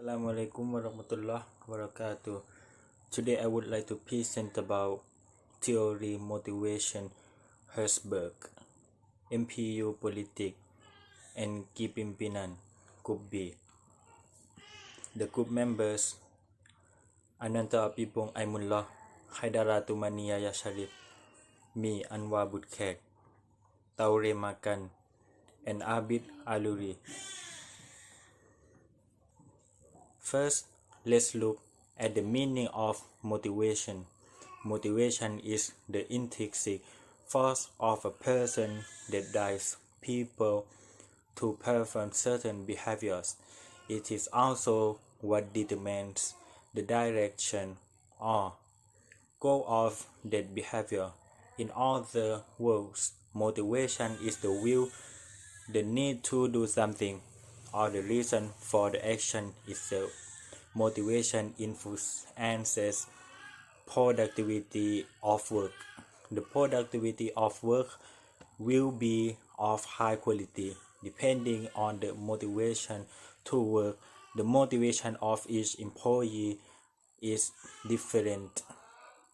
Assalamualaikum warahmatullahi wabarakatuh. Today I would like to present about theory motivation Herzberg, MPU politik and kepimpinan Group B. The group members Ananta Apipong Aimullah, Haidaratu Mania Yasharif, Mi Anwar Budkek, Taure Makan, and Abid Aluri. First, let's look at the meaning of motivation. Motivation is the intrinsic force of a person that drives people to perform certain behaviors. It is also what determines the direction or goal of that behavior. In other words, motivation is the will, the need to do something, or the reason for the action itself. Motivation influences productivity of work. The productivity of work will be of high quality depending on the motivation to work. The motivation of each employee is different.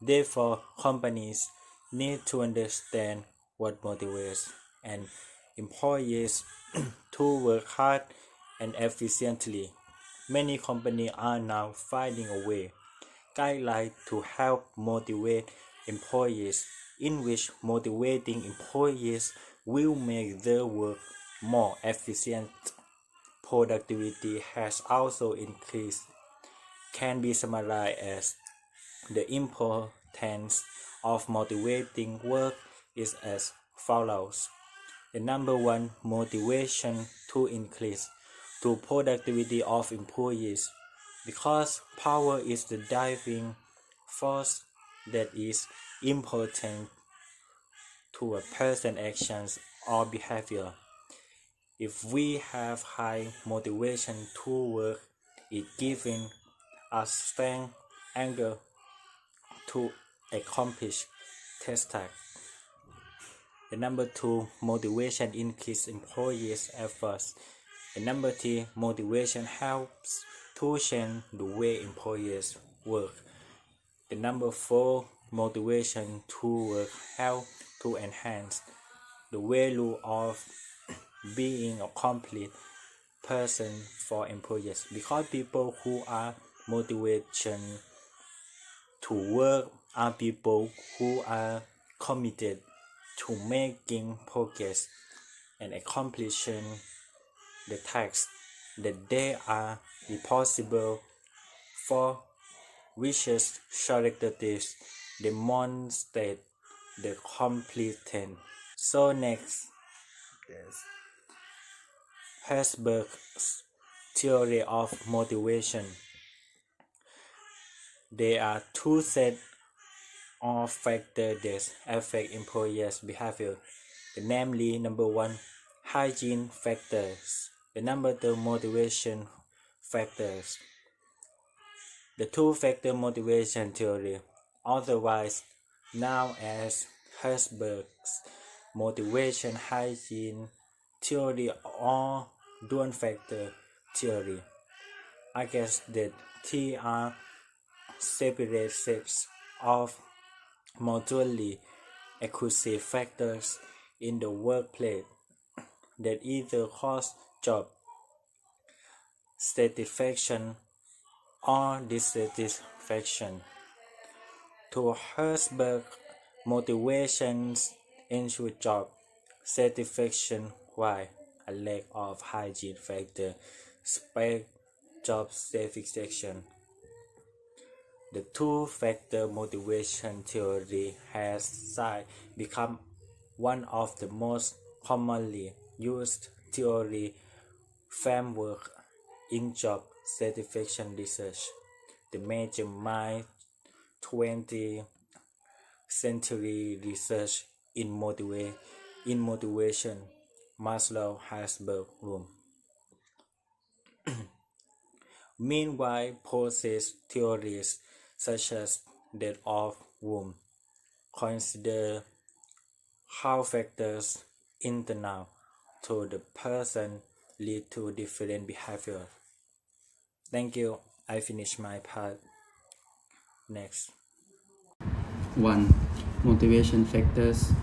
Therefore, companies need to understand what motivates an employees to work hard and efficiently. Many companies are now finding a way, guidelines to help motivate employees, in which motivating employees will make their work more efficient. Productivity has also increased. Can be summarized as the importance of motivating work is as follows. The number one motivation to increase to productivity of employees, because power is the driving force that is important to a person's actions or behavior. If we have high motivation to work, it gives us strength, anger to accomplish tasks. The number two, motivation increases employees' efforts. The number three, motivation helps to change the way employees work. The number four, motivation to work helps to enhance the value of being a complete person for employees, because people who are motivated to work are people who are committed to making progress and accomplishing the tasks that they are responsible for, which characteristics demonstrate the competence. So next, Herzberg's theory of motivation. There are two sets of factors that affect employees' behavior. Namely, number one, hygiene factors. The number two, motivation factors. The two-factor motivation theory, otherwise known as Herzberg's motivation hygiene theory or dual-factor theory, argues that three are separate sets of mutually exclusive factors in the workplace that either cause job satisfaction or dissatisfaction. To Herzberg, motivations ensure job satisfaction, while a lack of hygiene factor spare job satisfaction. The two-factor motivation theory has become one of the most commonly used theory framework in job satisfaction research. The major mind 20th century research in motivation, Maslow Herzberg room. Meanwhile, process theories such as that of Womb consider how factors internal to the person lead to different behavior. Thank you. I finish my part. Next. 1. Motivation factors.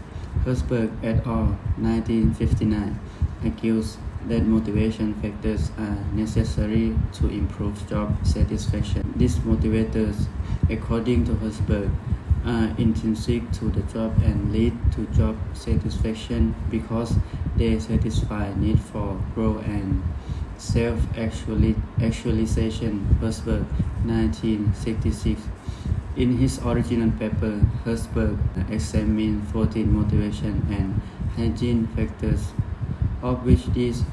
Herzberg et al. 1959 argues that motivation factors are necessary to improve job satisfaction. These motivators, according to Herzberg, are intrinsic to the job and lead to job satisfaction because they satisfy need for growth and self-actualization. Herzberg, 1966. In his original paper, Herzberg examined 14 motivation and hygiene factors, of which these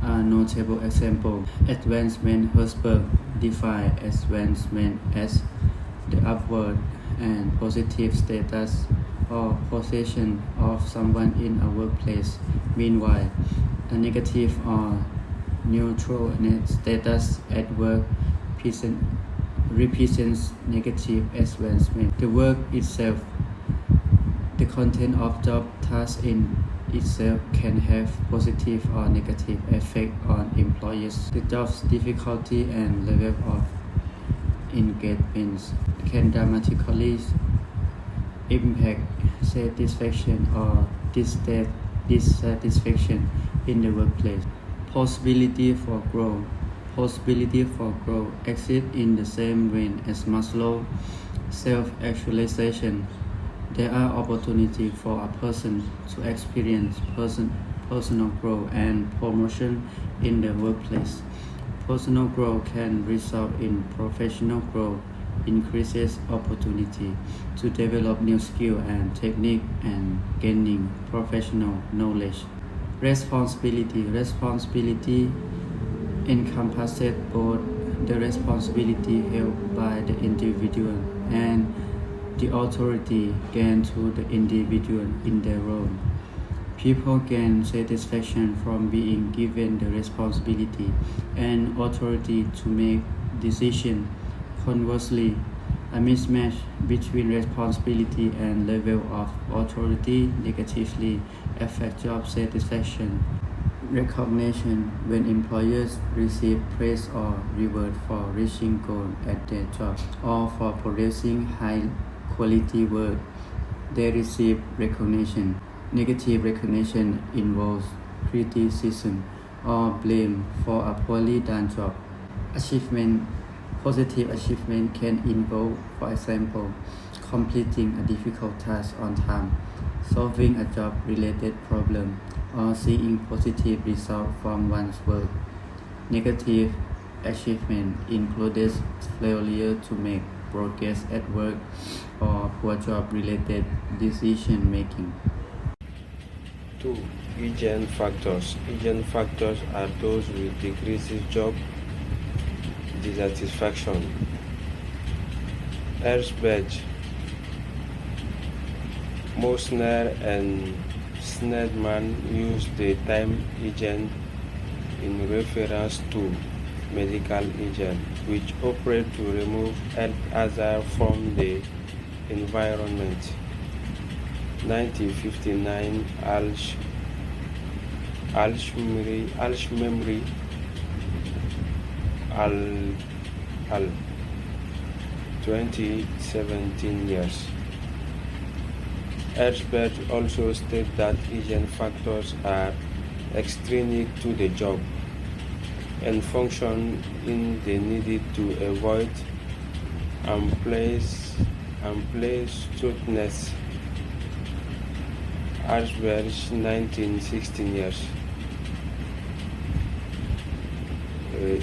are notable examples. Advancement. Herzberg defined advancement as the upward and positive status or position of someone in a workplace. Meanwhile, a negative or neutral status at work represents negative advancement. The work itself, the content of job task in itself can have positive or negative effect on employees. The job's difficulty and level of engagement can dramatically impact satisfaction or dissatisfaction in the workplace. Possibility for growth. Possibility for growth exists in the same vein as Maslow's self-actualization. There are opportunities for a person to experience personal growth and promotion in the workplace. Personal growth can result in professional growth, increases opportunity to develop new skills and techniques and gaining professional knowledge. Responsibility encompasses both the responsibility held by the individual and the authority gained to the individual in their role. People gain satisfaction from being given the responsibility and authority to make decisions. Conversely, a mismatch between responsibility and level of authority negatively affects job satisfaction. Recognition. When employers receive praise or reward for reaching goals at their job or for producing high quality work, they receive recognition. Negative recognition involves criticism or blame for a poorly done job. Achievement. Positive achievement can involve, for example, completing a difficult task on time, solving a job-related problem, or seeing positive results from one's work. Negative achievement includes failure to make progress at work or poor job-related decision-making. 2. Hygiene factors. Hygiene factors are those with decreased job dissatisfaction. Herzberg, Mosner, and Snedman use the term hygiene in reference to medical hygiene, which operate to remove health hazards from the environment. 1959 Alshmery al 2017 years. Herzberg also states that hygiene factors are extrinsic to the job and function in the needed to avoid unplacedness. Herzberg, 1916 years.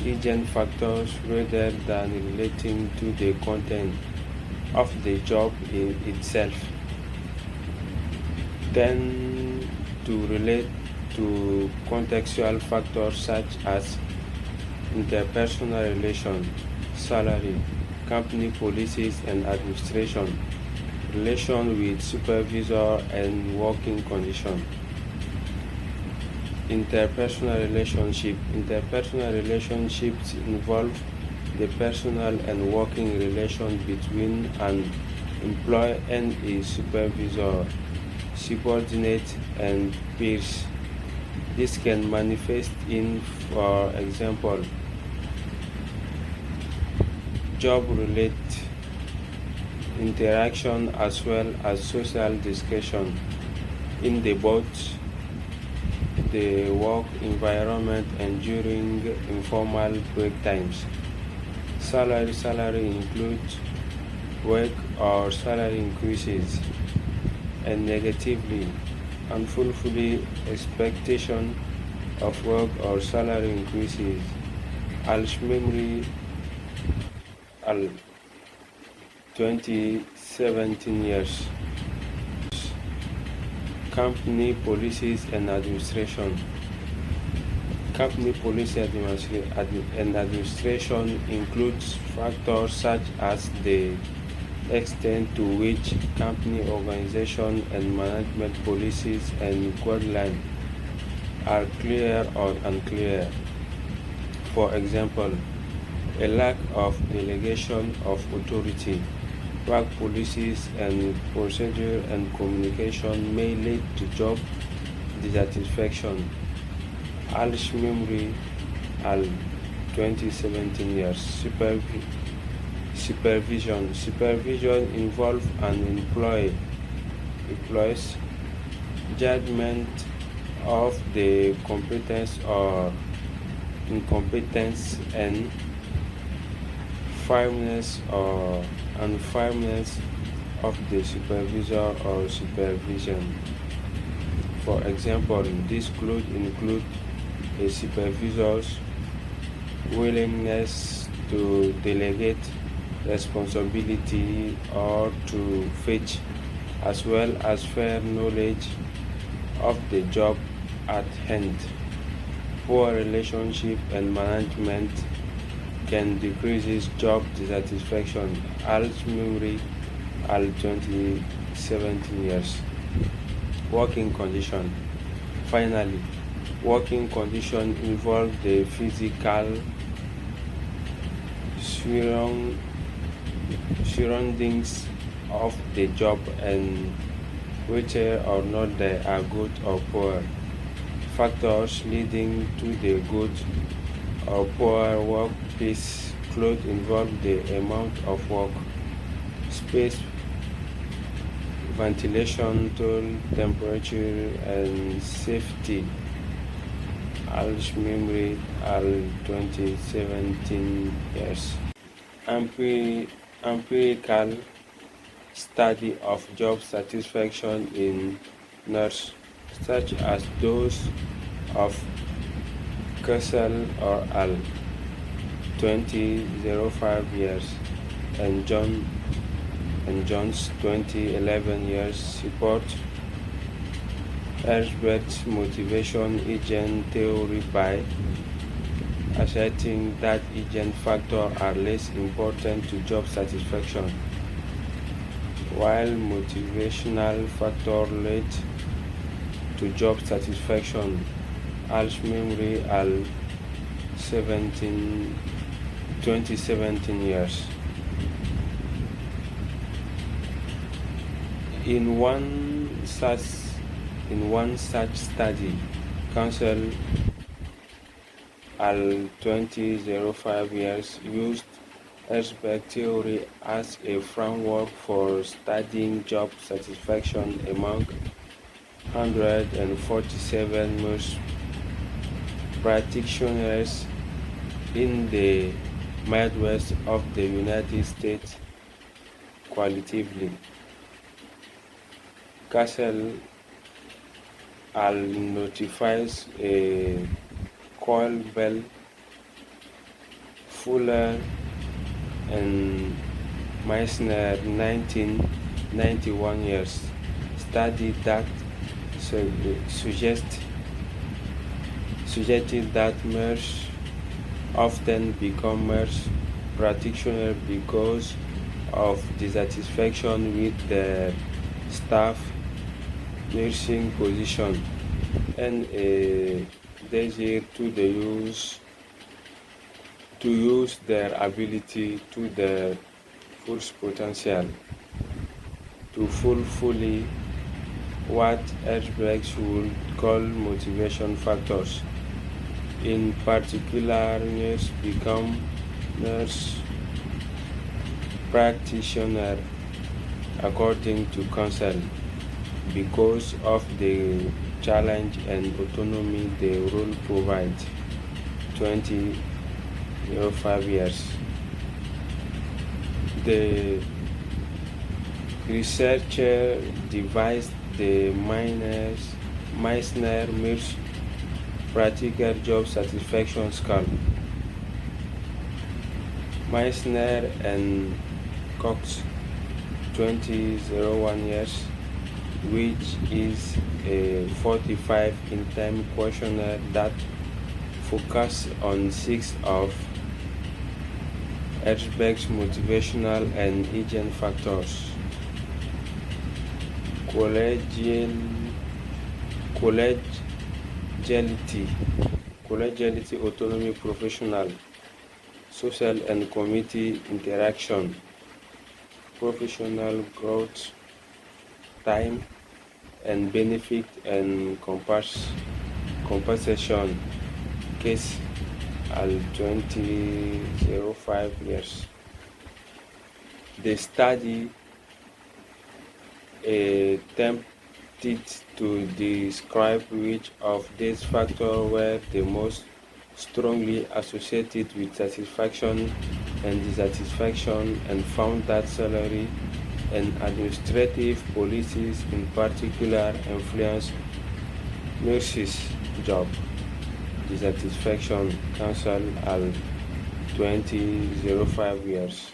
Hygiene factors rather than relating to the content of the job in itself tend to relate to contextual factors such as interpersonal relations, salary, company policies and administration, relation with supervisor and working conditions. Interpersonal relationships involve the personal and working relation between an employee and a supervisor, subordinate, and peers. This can manifest in, for example, job-related interaction as well as social discussion in both the work environment and during informal break times. Salary includes work or salary increases, and negatively unfulfilling expectation of work or salary increases. Als memory al 2017 years. Company policies and administration. Company policy and administration includes factors such as the extent to which company organization and management policies and guidelines are clear or unclear. For example, a lack of delegation of authority, work policies and procedure and communication may lead to job dissatisfaction. Als memory al 2017 years. Supervision involves an employee's judgment of the competence or incompetence and firmness or unfirmness of the supervisor or supervision. For example, this could include a supervisor's willingness to delegate responsibility or to fetch, as well as fair knowledge of the job at hand. Poor relationship and management can decrease job dissatisfaction. Als memory al 2017 years. Working condition. Finally, working condition involve the physical surroundings of the job and whether or not they are good or poor. Factors leading to the good or poor workplace clothes involve the amount of work, space, ventilation, tool, temperature, and safety. Als memory al 2017 years. Empirical study of job satisfaction in nurse, such as those of Kessel or al. 2005 years and John's 2011 years support Herzberg's motivation agent theory by asserting that agent factors are less important to job satisfaction, while motivational factors lead to job satisfaction. Als memory al 2017 years. In one such study, Council al 2005 years used Herzberg theory as a framework for studying job satisfaction among 147 nurse practitioners in the Midwest of the United States. Qualitatively, Castle al notifies a Colbell, Fuller, and Meissner 1991 years study that suggested that nurses often become nurse practitioners because of dissatisfaction with their staff nursing position and a desire to use their ability to their full potential to fulfill what Herzberg would call motivation factors. In particular, nurses become nurse practitioner according to counsel. Because of the challenge and autonomy the rule provides. 20.05 years. The researcher devised the Meissner-Mirsch practical job satisfaction scale. Meissner and Cox 20.01 years, which is a 45 in time questionnaire that focuses on 6 of Herzberg's motivational and agent factors: collegiality, autonomy, professional, social and community interaction, professional growth, time and benefit and compensation. Case al 20.05 years. The study attempted to describe which of these factors were the most strongly associated with satisfaction and dissatisfaction, and found that salary and administrative policies in particular influence Mirsch's job dissatisfaction. Counsel al 20.05 years.